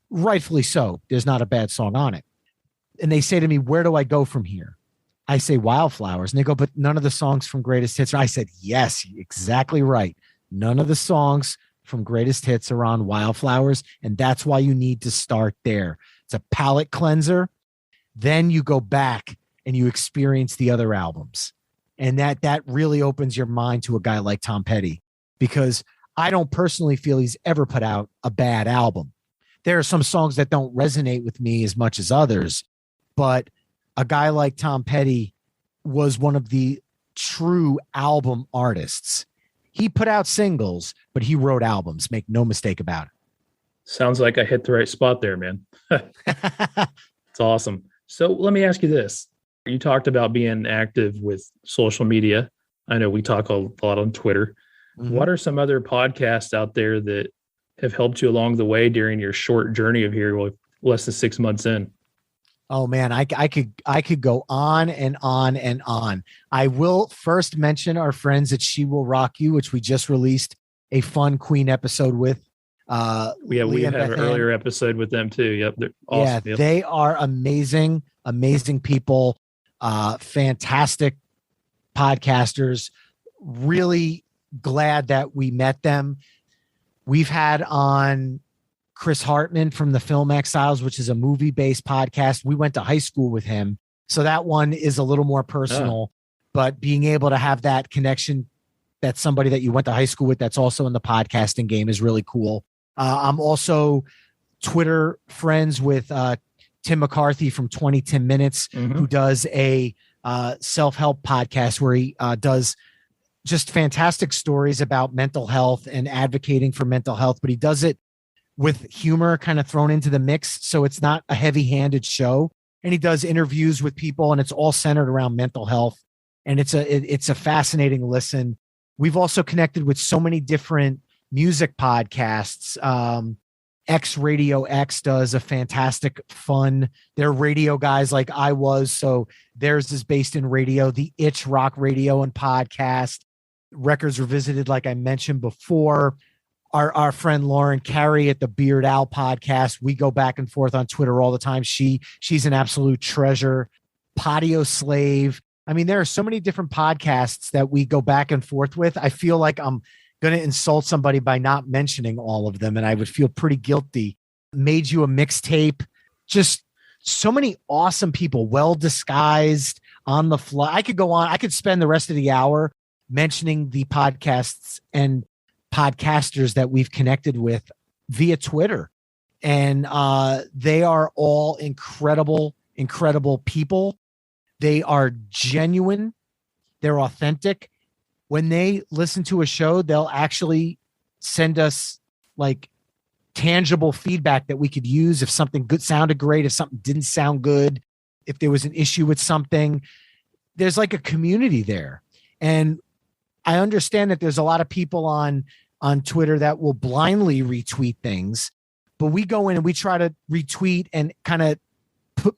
Rightfully so. There's not a bad song on it. And they say to me, where do I go from here? I say Wildflowers. And they go, but none of the songs from greatest hits. I said, yes, exactly right. None of the songs from greatest hits are on Wildflowers. And that's why you need to start there. It's a palate cleanser. Then you go back and you experience the other albums. And that really opens your mind to a guy like Tom Petty, because I don't personally feel he's ever put out a bad album. There are some songs that don't resonate with me as much as others, but a guy like Tom Petty was one of the true album artists. He put out singles, but he wrote albums. Make no mistake about it. Sounds like I hit the right spot there, man. It's awesome. So let me ask you this. You talked about being active with social media. I know we talk a lot on Twitter. Mm-hmm. What are some other podcasts out there that have helped you along the way during your short journey of here with less than 6 months in? Oh man, I could go on and on and on. I will first mention our friends at She Will Rock You, which we just released a fun Queen episode with. We have an earlier episode with them too. Yep, they're awesome. Yeah, yep. They are amazing people, fantastic podcasters. Really glad that we met them. We've had on Chris Hartman from the Film Exiles, which is a movie-based podcast. We went to high school with him, so that one is a little more personal. But being able to have that connection, that's somebody that you went to high school with that's also in the podcasting game, is really cool. I'm also Twitter friends with Tim McCarthy from 20 Minutes, who does a self-help podcast where he does just fantastic stories about mental health and advocating for mental health, but he does it with humor kind of thrown into the mix. So it's not a heavy-handed show. And he does interviews with people, and it's all centered around mental health. And it's a fascinating listen. We've also connected with so many different music podcasts. X Radio X does a fantastic fun. They're radio guys like I was. So theirs is based in radio. The Itch Rock Radio and podcast. Records Revisited, like I mentioned before. Our friend Lauren Carey at the Beard Owl podcast. We go back and forth on Twitter all the time. She's an absolute treasure. Patio Slave. I mean, there are so many different podcasts that we go back and forth with. I feel like I'm going to insult somebody by not mentioning all of them, and I would feel pretty guilty. Made You a Mixtape. Just so many awesome people, well disguised, on the fly. I could go on. I could spend the rest of the hour mentioning the podcasts and podcasters that we've connected with via Twitter. And they are all incredible people. They are genuine. They're authentic. When they listen to a show, they'll actually send us like tangible feedback that we could use. If something good sounded great, if something didn't sound good, if there was an issue with something, there's like a community there. And I understand that there's a lot of people on Twitter that will blindly retweet things, but we go in and we try to retweet and kind of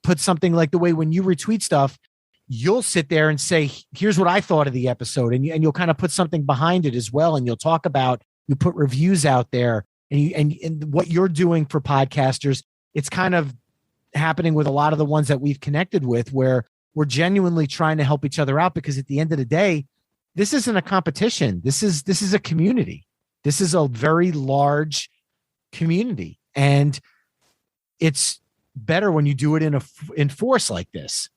put something like the way when you retweet stuff, you'll sit there and say, here's what I thought of the episode. And you'll kind of put something behind it as well. And you'll talk about, you put reviews out there. and what you're doing for podcasters, it's kind of happening with a lot of the ones that we've connected with, where we're genuinely trying to help each other out, because at the end of the day, this isn't a competition. This is a community. This is a very large community, and it's better when you do it in force like this.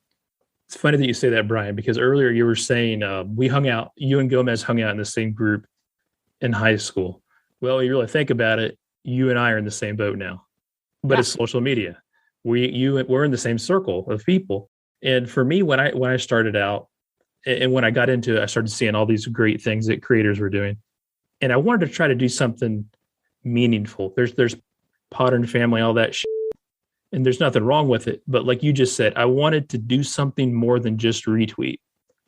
It's funny that you say that, Brian, because earlier you were saying you and Gomez hung out in the same group in high school. Well, you really think about it, you and I are in the same boat now, but It's social media. We're in the same circle of people. And for me, when I started out and when I got into it, I started seeing all these great things that creators were doing. And I wanted to try to do something meaningful. There's Podern Family, all that shit. And there's nothing wrong with it. But like you just said, I wanted to do something more than just retweet.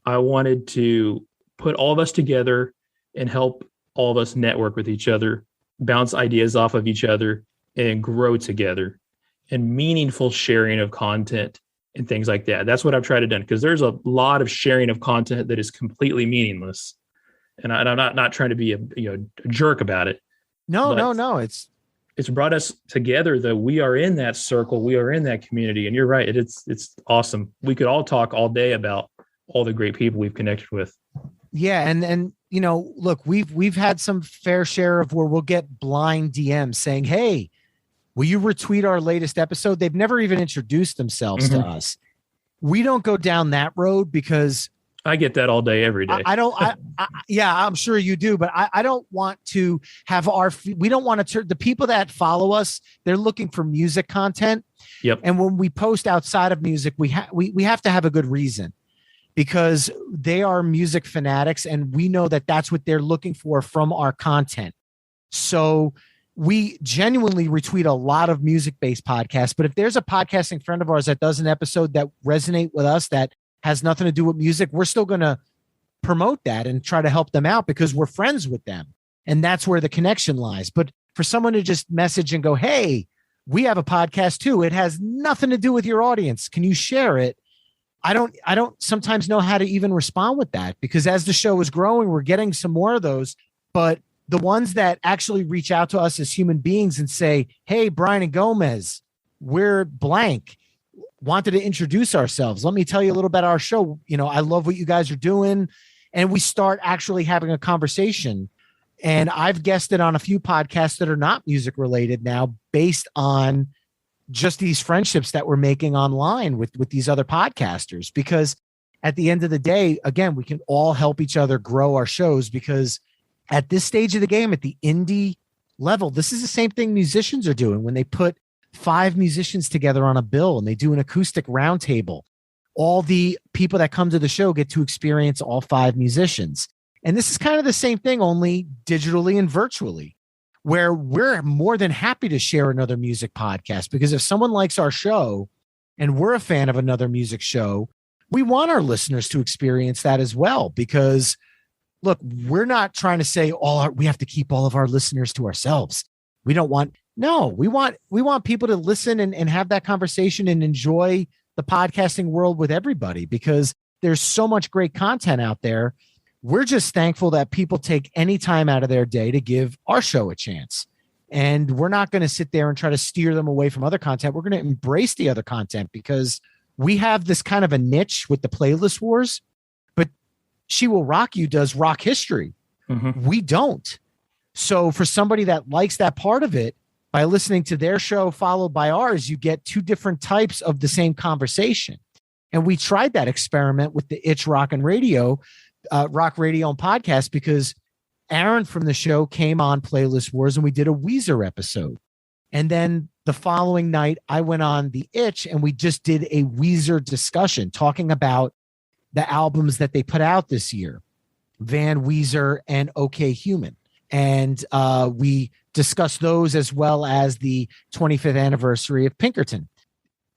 I wanted to put all of us together and help all of us network with each other, bounce ideas off of each other, and grow together, and meaningful sharing of content and things like that. That's what I've tried to do, because there's a lot of sharing of content that is completely meaningless. And I'm not trying to be a jerk about it. No. It's brought us together, though. We are in that circle. We are in that community. And you're right. It's awesome. We could all talk all day about all the great people we've connected with. Yeah. And look, we've had some fair share of where we'll get blind DMs saying, hey, will you retweet our latest episode? They've never even introduced themselves to us. We don't go down that road, because I get that all day, every day. I'm sure you do, but I don't want to have we don't want to the people that follow us, they're looking for music content. Yep. And when we post outside of music, we have to have a good reason, because they are music fanatics, and we know that that's what they're looking for from our content. So we genuinely retweet a lot of music-based podcasts, but if there's a podcasting friend of ours that does an episode that resonate with us, that has nothing to do with music, we're still going to promote that and try to help them out, because we're friends with them. And that's where the connection lies. But for someone to just message and go, hey, we have a podcast too, it has nothing to do with your audience, can you share it? I don't sometimes know how to even respond with that, because as the show is growing, we're getting some more of those. But the ones that actually reach out to us as human beings and say, hey, Brian and Gomez, we're blank, wanted to introduce ourselves. Let me tell you a little about our show. I love what you guys are doing. And we start actually having a conversation. And I've guested on a few podcasts that are not music related now, based on just these friendships that we're making online with these other podcasters. Because at the end of the day, again, we can all help each other grow our shows, because at this stage of the game, at the indie level, this is the same thing musicians are doing when they put 5 musicians together on a bill and they do an acoustic roundtable. All the people that come to the show get to experience all 5 musicians. And this is kind of the same thing, only digitally and virtually, where we're more than happy to share another music podcast, because if someone likes our show and we're a fan of another music show, we want our listeners to experience that as well. Because look, we're not trying to say we have to keep all of our listeners to ourselves. We want people to listen and have that conversation and enjoy the podcasting world with everybody, because there's so much great content out there. We're just thankful that people take any time out of their day to give our show a chance. And we're not going to sit there and try to steer them away from other content. We're going to embrace the other content, because we have this kind of a niche with the Playlist Wars, but She Will Rock You does rock history. We don't. So for somebody that likes that part of it, by listening to their show followed by ours, you get 2 different types of the same conversation. And we tried that experiment with the Itch Rock Radio and podcast, because Aaron from the show came on Playlist Wars and we did a Weezer episode. And then the following night, I went on the Itch and we just did a Weezer discussion, talking about the albums that they put out this year, Van Weezer and OK Human. And we discussed those, as well as the 25th anniversary of Pinkerton.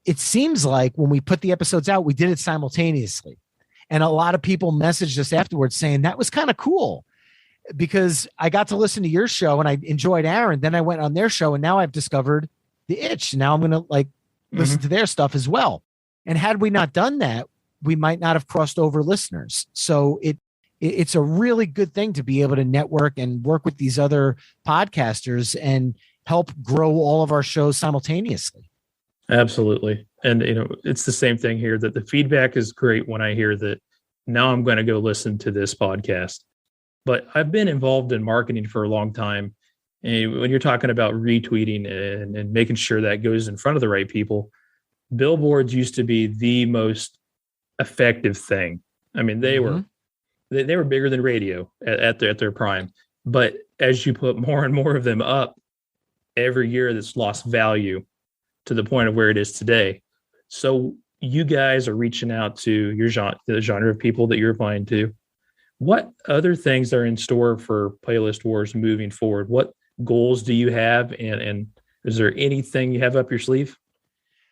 It seems like when we put the episodes out, we did it simultaneously. And a lot of people messaged us afterwards saying that was kind of cool, because I got to listen to your show and I enjoyed Aaron. Then I went on their show and now I've discovered the Itch. Now I'm going to listen to their stuff as well. And had we not done that, we might not have crossed over listeners. So it's a really good thing to be able to network and work with these other podcasters and help grow all of our shows simultaneously. Absolutely. And, it's the same thing here, that the feedback is great when I hear that now I'm going to go listen to this podcast. But I've been involved in marketing for a long time. And when you're talking about retweeting and making sure that goes in front of the right people, billboards used to be the most effective thing. I mean, they were bigger than radio at their prime. But as you put more and more of them up every year, that's lost value to the point of where it is today. So you guys are reaching out to your the genre of people that you're applying to. What other things are in store for Playlist Wars moving forward? What goals do you have? And is there anything you have up your sleeve?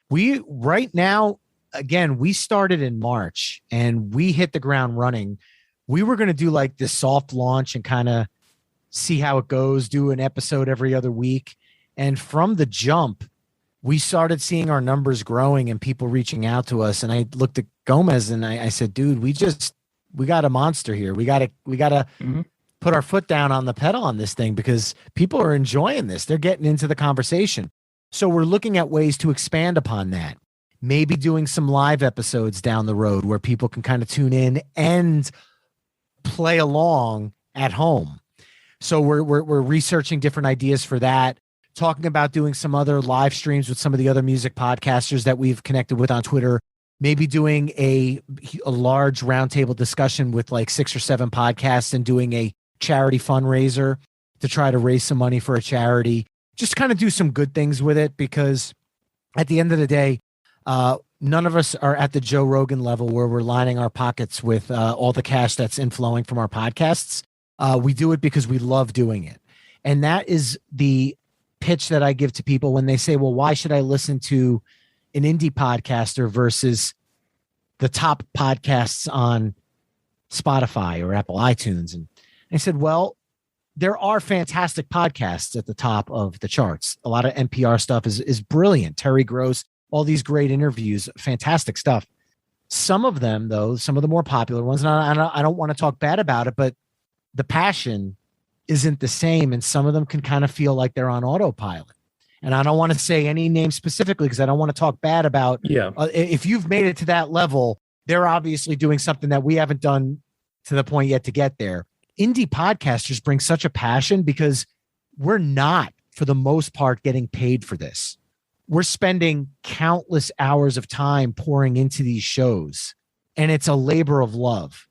We right now, again, we started in March and we hit the ground running. We were going to do like this soft launch and kind of see how it goes, do an episode every other week. And from the jump, we started seeing our numbers growing and people reaching out to us. And I looked at Gomez and I said, dude, we got a monster here. We got to put our foot down on the pedal on this thing because people are enjoying this. They're getting into the conversation. So we're looking at ways to expand upon that. Maybe doing some live episodes down the road where people can kind of tune in and play along at home. So we're researching different ideas for that. Talking about doing some other live streams with some of the other music podcasters that we've connected with on Twitter. Maybe doing a large roundtable discussion with like 6 or 7 podcasts and doing a charity fundraiser to try to raise some money for a charity. Just kind of do some good things with it because at the end of the day, none of us are at the Joe Rogan level where we're lining our pockets with all the cash that's inflowing from our podcasts. We do it because we love doing it. And that is the pitch that I give to people when they say, well, why should I listen to an indie podcaster versus the top podcasts on Spotify or Apple iTunes? And I said, well, there are fantastic podcasts at the top of the charts. A lot of NPR stuff is brilliant. Terry Gross, all these great interviews, fantastic stuff. Some of them, though, some of the more popular ones, and I don't want to talk bad about it, but the passion isn't the same. And some of them can kind of feel like they're on autopilot. And I don't want to say any name specifically because I don't want to talk bad about. Yeah. If you've made it to that level, they're obviously doing something that we haven't done to the point yet to get there. Indie podcasters bring such a passion because we're not, for the most part, getting paid for this. We're spending countless hours of time pouring into these shows, and it's a labor of love.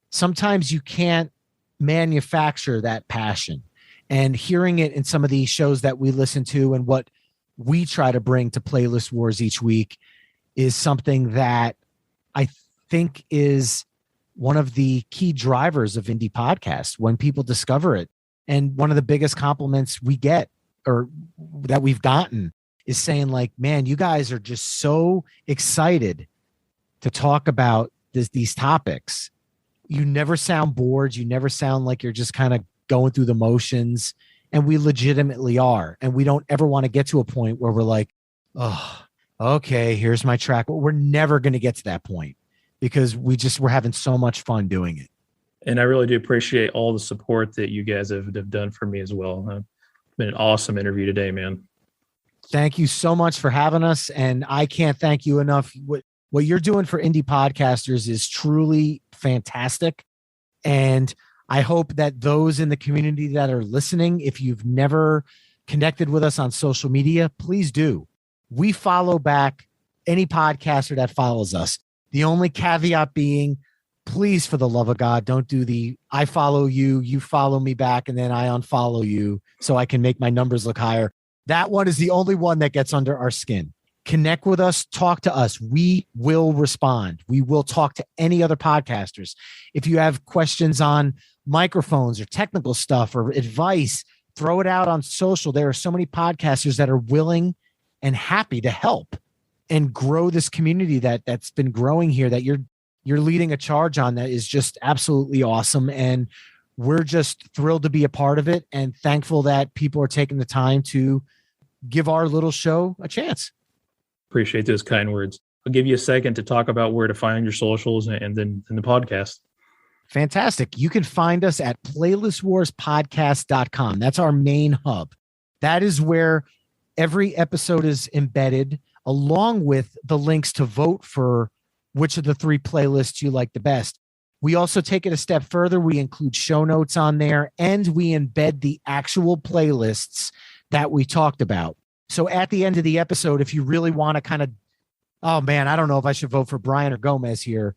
Sometimes you can't manufacture that passion, and hearing it in some of these shows that we listen to and what we try to bring to Playlist Wars each week is something that I think is one of the key drivers of indie podcasts when people discover it. And one of the biggest compliments we get or that we've gotten is saying like, man, you guys are just so excited to talk about these topics. You never sound bored. You never sound like you're just kind of going through the motions. And we legitimately are. And we don't ever want to get to a point where we're like, oh, okay, here's my track. But we're never going to get to that point because we're having so much fun doing it. And I really do appreciate all the support that you guys have done for me as well. It's been an awesome interview today, man. Thank you so much for having us. And I can't thank you enough. What you're doing for indie podcasters is truly fantastic. And I hope that those in the community that are listening, if you've never connected with us on social media, please do. We follow back any podcaster that follows us. The only caveat being, please, for the love of God, don't do the I follow you, you follow me back, and then I unfollow you so I can make my numbers look higher. That one is the only one that gets under our skin. Connect with us, talk to us. We will respond. We will talk to any other podcasters. If you have questions on microphones or technical stuff or advice, throw it out on social. There are so many podcasters that are willing and happy to help and grow this community that's been growing here, that you're leading a charge on, that is just absolutely awesome. And we're just thrilled to be a part of it and thankful that people are taking the time to give our little show a chance. Appreciate those kind words. I'll give you a second to talk about where to find your socials and then the podcast. Fantastic. You can find us at playlistwarspodcast.com. That's our main hub. That is where every episode is embedded, along with the links to vote for which of the 3 playlists you like the best. We also take it a step further. We include show notes on there, and we embed the actual playlists that we talked about. So at the end of the episode, if you really want to kind of, oh man, I don't know if I should vote for Brian or Gomez here,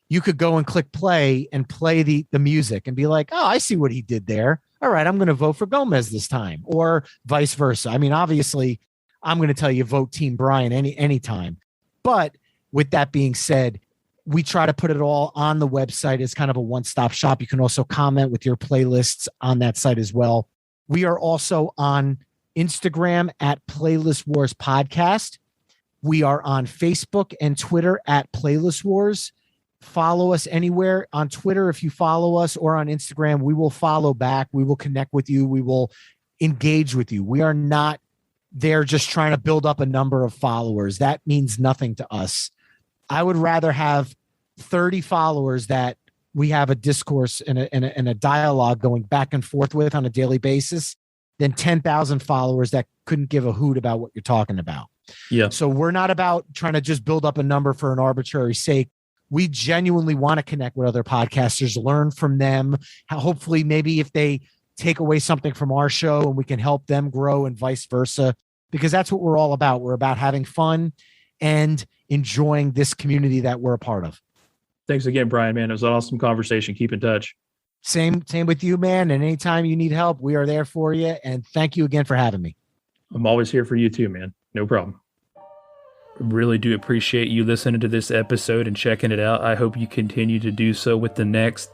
you could go and click play and play the music and be like, oh, I see what he did there. All right, I'm going to vote for Gomez this time, or vice versa. I mean, obviously, I'm going to tell you vote Team Brian anytime. But with that being said, we try to put it all on the website as kind of a one-stop shop. You can also comment with your playlists on that site as well. We are also on Instagram at Playlist Wars Podcast. We are on Facebook and Twitter at Playlist Wars. Follow us anywhere on Twitter. If you follow us, or on Instagram, we will follow back. We will connect with you. We will engage with you. We are not there just trying to build up a number of followers. That means nothing to us. I would rather have 30 followers that we have a discourse and a dialogue going back and forth with on a daily basis than 10,000 followers that couldn't give a hoot about what you're talking about. Yeah. So we're not about trying to just build up a number for an arbitrary sake. We genuinely want to connect with other podcasters, learn from them. Hopefully, maybe if they take away something from our show and we can help them grow, and vice versa, because that's what we're all about. We're about having fun and enjoying this community that we're a part of. Thanks again, Brian, man. It was an awesome conversation. Keep in touch. Same with you, man. And anytime you need help, we are there for you. And thank you again for having me. I'm always here for you too, man. No problem. Really do appreciate you listening to this episode and checking it out. I hope you continue to do so with the next.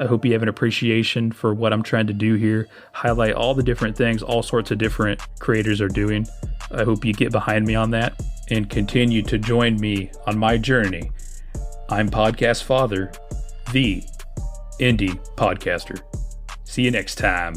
I hope you have an appreciation for what I'm trying to do here. Highlight all the different things all sorts of different creators are doing. I hope you get behind me on that and continue to join me on my journey. I'm Podcast Father, the Indie Podcaster. See you next time.